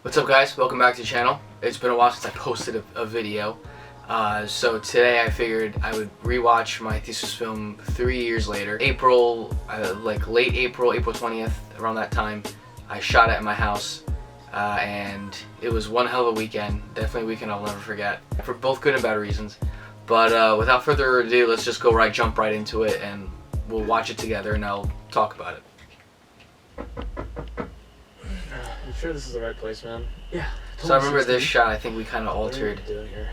What's up, guys? Welcome back to the channel. It's been a while since I posted a video. So today I figured I would rewatch my thesis film 3 years later. April, late April, April 20th, around that time, I shot it at my house. And it was one hell of a weekend. Definitely a weekend I'll never forget. For both good and bad reasons. But without further ado, let's just jump right into it, and we'll watch it together and I'll talk about it. You sure this is the right place, man? Yeah. So I remember this shot, I think we kind of altered What are you doing here?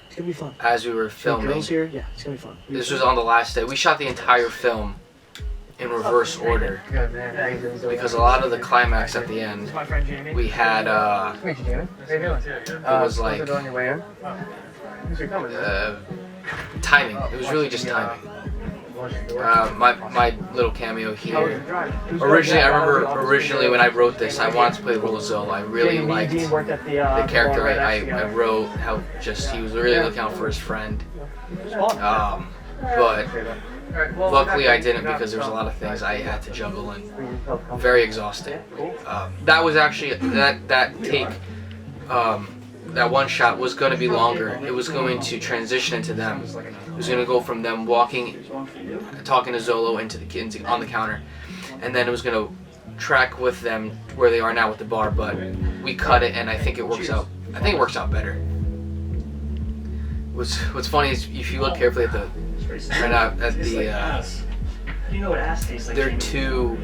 It's gonna be fun. as we were filming. Girls here? Yeah, it's gonna be fun. This was on the last day. We shot the entire film in reverse order because a lot of the climax at the end, we had, it was like timing. It was really just timing. My little cameo here. Originally, I remember when I wrote this, I wanted to play the role of Zolo. I really liked the character I wrote, how just he was really looking out for his friend. But luckily I didn't, because there was a lot of things I had to juggle and very exhausting. That was actually, that take, that one shot was going to be longer. It was going to transition into them. It was going to go from them talking to Zolo on the counter, and then it was going to track with them where they are now with the bar. But we cut it, and I think it works out. I think it works out better. What's funny is if you look carefully at the there are two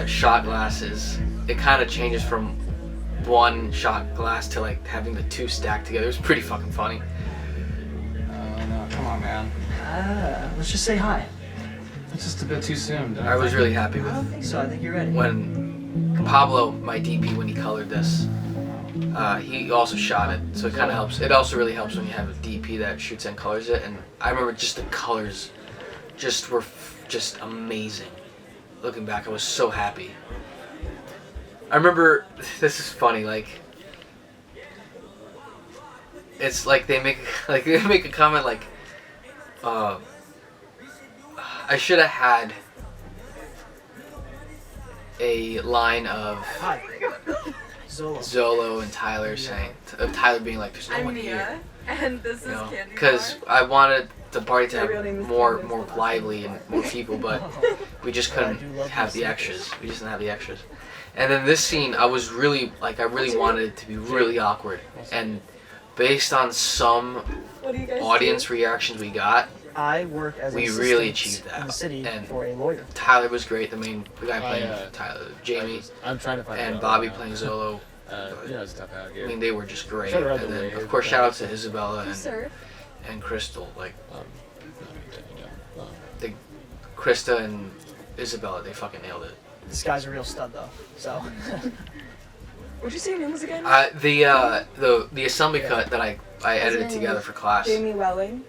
shot glasses. It kind of changes from one shot glass to like having the two stacked together. It's pretty fucking funny. No, come on, man. Let's just say hi. It's just a bit too soon. I was really happy I don't with think so. I think you're ready. when Pablo, my DP, when he colored this. He also shot it, so it kind of helps. It also really helps when you have a DP that shoots and colors it. And I remember just the colors, were just amazing. Looking back, I was so happy. I remember, this is funny, like, it's like they make a comment like, I should have had a line of Zolo and Tyler saying, Tyler being like, "There's no one here," and this is Candy. Because I wanted the party to have more lively and more people, but we just couldn't have the extras. We just didn't have the extras. And then this scene, I really wanted it to be really awkward. And based on some audience reactions we got, I work as we an really assistant achieved that. in the city And for a lawyer. Tyler was great. The guy playing Tyler, Jamie, I'm trying to find and Bobby playing Zolo. it's tough out here. I mean, they were just great. Should've read And the then, wave, of course, but- shout out to Isabella Sir. and Crystal. Like, Um, Krista and Isabella, they fucking nailed it. This guy's a real stud, though. So. What'd you say your name was again? The assembly cut that I edited together for class, Jamie Welling.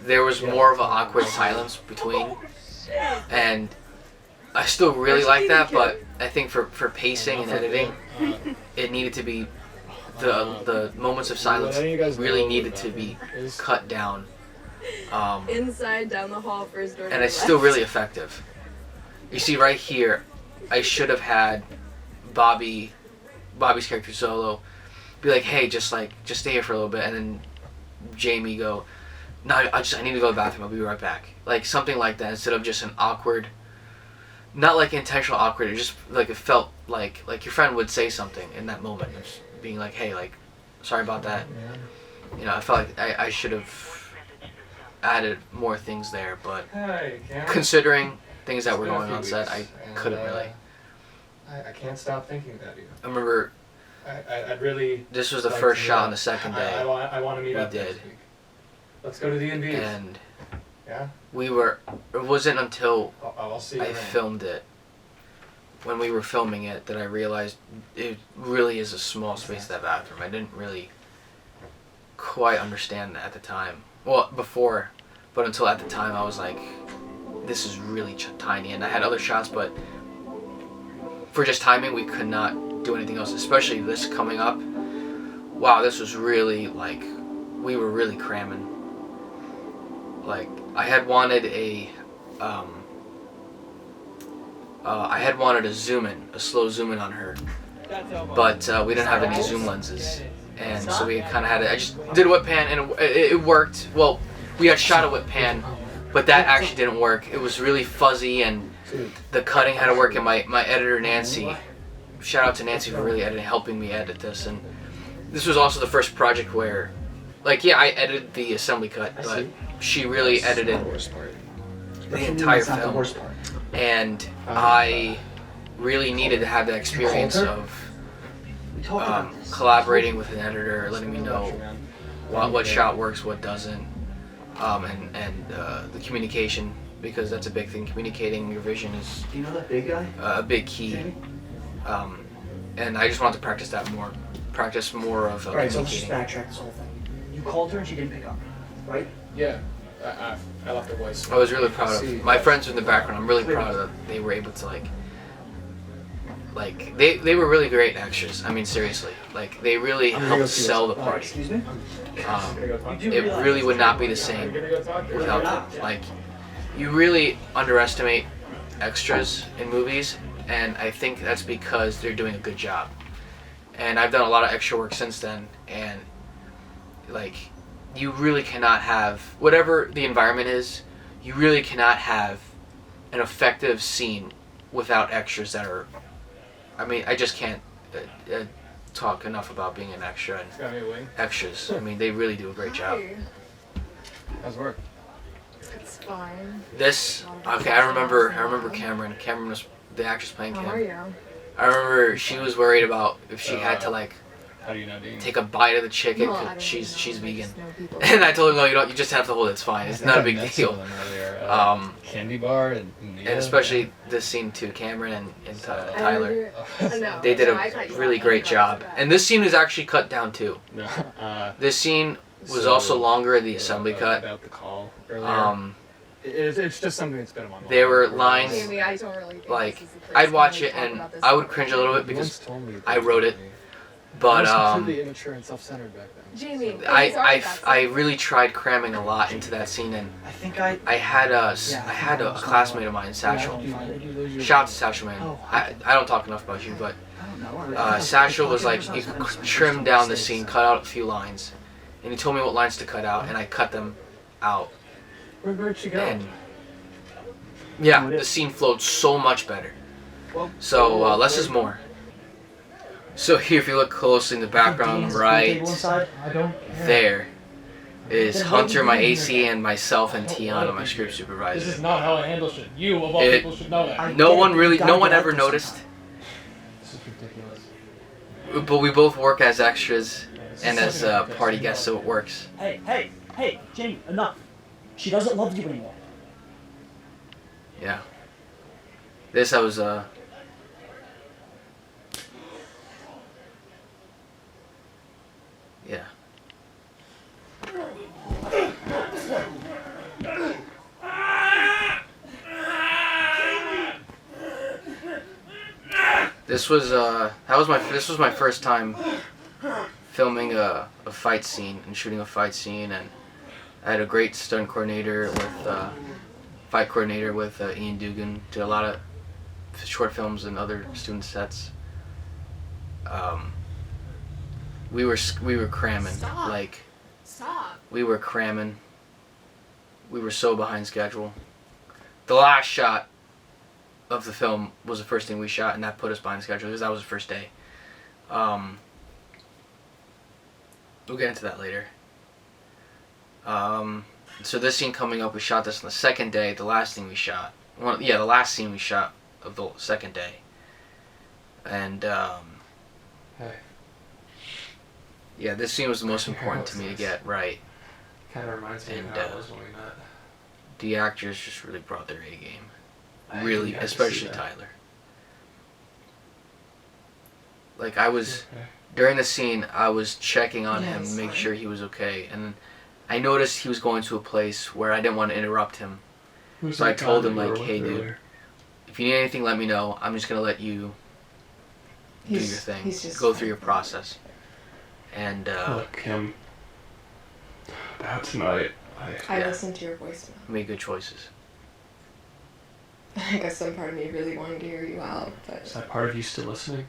there was more of an awkward silence between, and I still really like that, but I think for pacing and editing, it needed to be, the moments of silence really needed to be cut down. Inside, down the hall, first door. And it's still really effective. You see right here, I should have had Bobby's character Zolo be like, "Hey, just stay here for a little bit," and then Jamie go, "No, I need to go to the bathroom. I'll be right back." Like something like that, instead of just an awkward, not like intentional awkward. It just like it felt like your friend would say something in that moment, just being like, "Hey, like, sorry about that." You know, I felt like I should have added more things there, but considering things that were going on set, I couldn't really. I can't stop thinking about you. I remember I'd really. this was the first shot on the second day. I want to meet we up did. next week. Let's go to the NBs. And Yeah. it wasn't until I'll see you I around. filmed it, when we were filming it, that I realized it really is a small space, that bathroom. I didn't really quite understand that at the time. Well, before, but until at the time I was like, this is really tiny. And I had other shots, but for just timing, we could not do anything else, especially this coming up. Wow, this was really, like, we were really cramming. Like, I had wanted a I had wanted a zoom in, a slow zoom in on her, but we didn't have any zoom lenses, and so we kind of had to. I just did a whip pan, and it worked. Well, we had shot a whip pan, but that actually didn't work. It was really fuzzy, and the cutting had to work. And my editor Nancy, shout out to Nancy for really helping me edit this. And this was also the first project where, like, yeah, I edited the assembly cut, but she really edited the entire film, and I really needed to have that experience of collaborating with an editor, letting me know what shot works, what doesn't, and the communication, because that's a big thing. Communicating your vision is Do you know that big guy? a big key, and I just wanted to practice that more. Practice more of Alright, so let's just communicating. backtrack this whole thing. You called her and she didn't pick up, right? Yeah. I left a voice. I was really proud of my friends in the background. I'm really proud of that they were able to like they were really great extras. I mean, seriously, like they really helped sell the party. Excuse me? It really would not be the same without them. Like, you really underestimate extras in movies, and I think that's because they're doing a good job. And I've done a lot of extra work since then, and like, you really cannot have, whatever the environment is, you really cannot have an effective scene without extras that are, I mean, I just can't talk enough about being an extra and extras. I mean, they really do a great job. Hi. How's work? It's fine. This, okay, I remember Cameron. Cameron was the actress playing How are Cam. you? I remember she was worried about if she had to like How do you know Dean? take a bite of the chicken No, I because don't she's know. I vegan. just know people. And I told him, no, you don't. You just have to hold it. It's fine. It's not a big deal. Candy bar and Especially this scene too, Cameron and Tyler. No, They did no, I a cut you really off. great I cut job. you back. And this scene was actually cut down too. No. This scene was So, also longer in the assembly cut. About the call earlier. It's just something that's been on my mind. There were lines, Jamie, I don't really think like, this is the place I'd to watch really it talk and about this I would stuff. cringe a little bit You once because told me I wrote it, but I was completely immature and self-centered back then. Jamie, So- I really tried cramming a lot into that scene, and I think I I had a classmate of mine, Satchel. Shout out to Satchel, man. I don't talk enough about you, but don't know. Satchel was like, you trim down the scene, cut out a few lines, and he told me what lines to cut out, and I cut them out. Where'd she go? And yeah, the scene flowed so much better. So less is more. So here, if you look closely in the background, right there is Hunter, my AC, and myself and Tiana, my script This is supervisor. not how I handle shit. You, of all It- people, should know that. No one ever noticed, This is ridiculous. but we both work as extras and as party guests, so it works. Hey, Jamie, enough. She doesn't love you anymore. Yeah. This I was yeah. This was my first time filming a fight scene and shooting a fight scene, and I had a great stunt coordinator with fight coordinator with Ian Dugan. Did a lot of short films and other student sets. We were cramming. Stop. Like, Stop. we were cramming. We were so behind schedule. The last shot of the film was the first thing we shot, and that put us behind schedule because that was the first day. We'll get into that later. So this scene coming up, we shot this on the second day. The last thing we shot, the last scene we shot of the second day, and Hey. yeah, this scene was the most important to me to get right. Kind of reminds me And, of how it was when we met. The actors just really brought their A game. I Really, got to see especially that. Tyler. Like, I was, Okay. during the scene, I was checking on Yeah, him it's to make fine. sure he was okay. And I noticed he was going to a place where I didn't want to interrupt him. Who's So I that guy told that him, you were like, with hey, dude, earlier? if you need anything, let me know. I'm just going to let you do your thing. Go through your process. And, Look, Kim. About tonight, I Yeah. listened to your voicemail. made good choices. I guess some part of me really wanted to hear you out, is but that part of you still listening?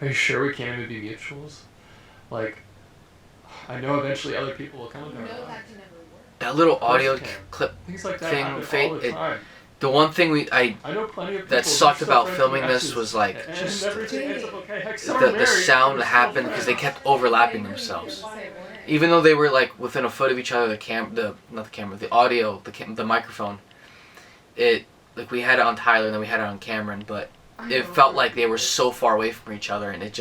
Are you sure we can't even be mutuals? Like, I know eventually other people will come in there. No, that can never work. That little audio can. clip Things like that thing, happen all the time. the one thing I know plenty of people that who sucked are about still filming friends this with was like exes, just and everything ends up okay. Heck, some are the married, sound but that they're still happened because they friends. kept overlapping themselves. Even though they were like within a foot of each other, the audio, the microphone, it like we had it on Tyler and then we had it on Cameron, but it felt like they were so far away from each other, and it's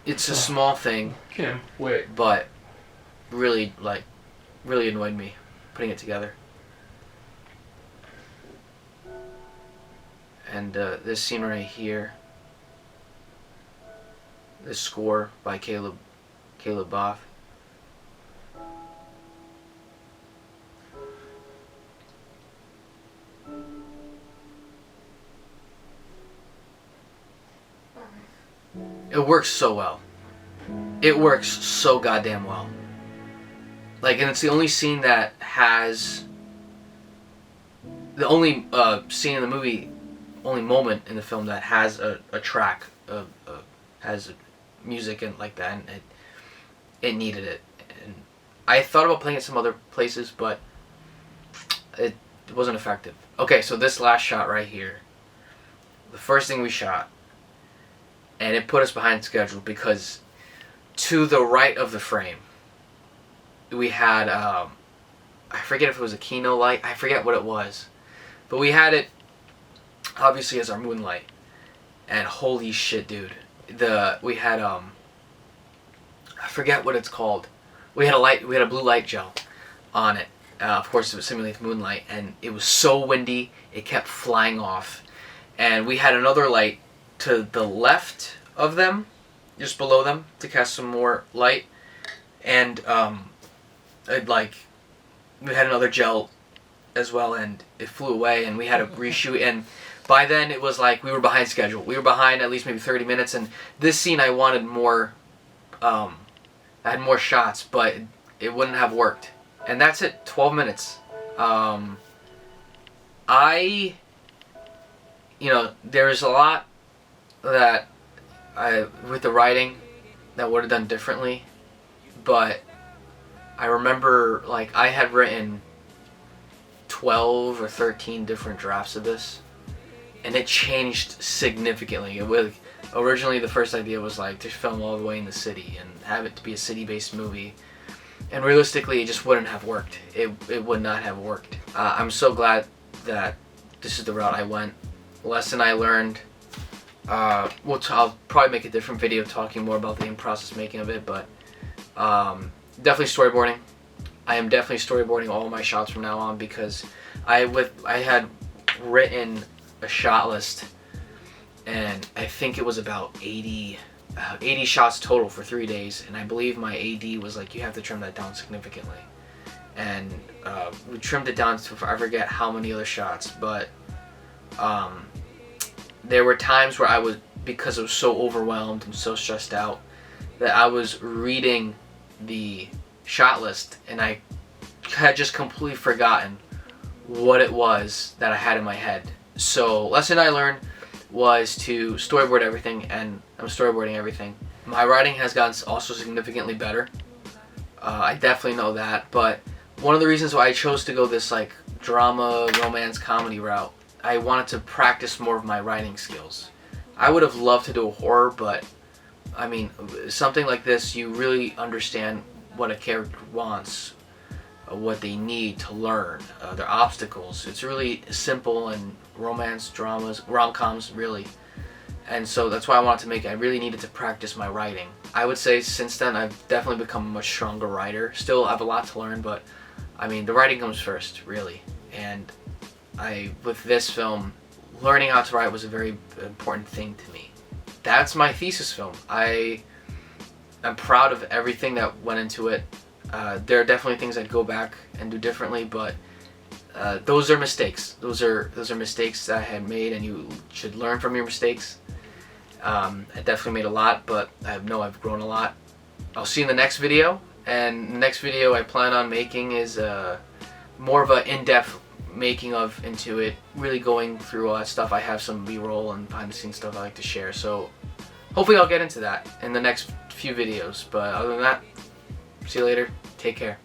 a small thing, Kim, wait. but really annoyed me putting it together. And this scene right here, this score by Caleb Both. It works so well. It works so goddamn well. Like, and it's the only scene that has the only scene in the movie, only moment in the film that has a track has music and like that, and it needed it. And I thought about playing it some other places, but it wasn't effective. Okay, so this last shot right here, the first thing we shot, and it put us behind schedule because to the right of the frame we had I forget if it was a Kino light, I forget what it was, but we had it obviously as our moonlight, and holy shit, dude, we had I forget what it's called. We had a blue light gel on it. Of course, it simulates moonlight, and it was so windy, it kept flying off. And we had another light to the left of them, just below them, to cast some more light. And we had another gel as well, and it flew away, and we had to reshoot. And by then, it was like we were behind schedule. We were behind at least maybe 30 minutes. And this scene, I wanted more. I had more shots, but it wouldn't have worked. And that's it. 12 minutes. There's a lot that with the writing that would have done differently, but I remember like I had written 12 or 13 different drafts of this, and it changed significantly. Originally the first idea was like to film all the way in the city and have it to be a city-based movie, and realistically it just wouldn't have worked. It would not have worked. I'm so glad that this is the route I went. Lesson I learned. I'll probably make a different video talking more about the in-process making of it, but definitely storyboarding. I am definitely storyboarding all my shots from now on, because I had written a shot list, and I think it was about 80 shots total for 3 days, and I believe my AD was like, you have to trim that down significantly. And we trimmed it down to, I forget how many other shots, but there were times where because I was so overwhelmed and so stressed out, that I was reading the shot list and I had just completely forgotten what it was that I had in my head. So lesson I learned was to storyboard everything, and I'm storyboarding everything. My writing has gotten also significantly better. I definitely know that, but one of the reasons why I chose to go this like drama, romance, comedy route, I wanted to practice more of my writing skills. I would have loved to do a horror, but I mean, something like this, you really understand what a character wants, what they need to learn, their obstacles. It's really simple, and romance, dramas, rom-coms, really. And so that's why I wanted to make it. I really needed to practice my writing. I would say since then, I've definitely become a much stronger writer. Still, I have a lot to learn, but I mean, the writing comes first, really. And with this film, learning how to write was a very important thing to me. That's my thesis film. I'm proud of everything that went into it. There are definitely things I'd go back and do differently, but those are mistakes. Those are mistakes that I had made, and you should learn from your mistakes. I definitely made a lot, but I've grown a lot. I'll see you in the next video, and the next video I plan on making is more of an in-depth making of into it, really going through all that stuff. I have some B-roll and behind the scenes stuff I like to share. So hopefully I'll get into that in the next few videos. But other than that, see you later. Take care.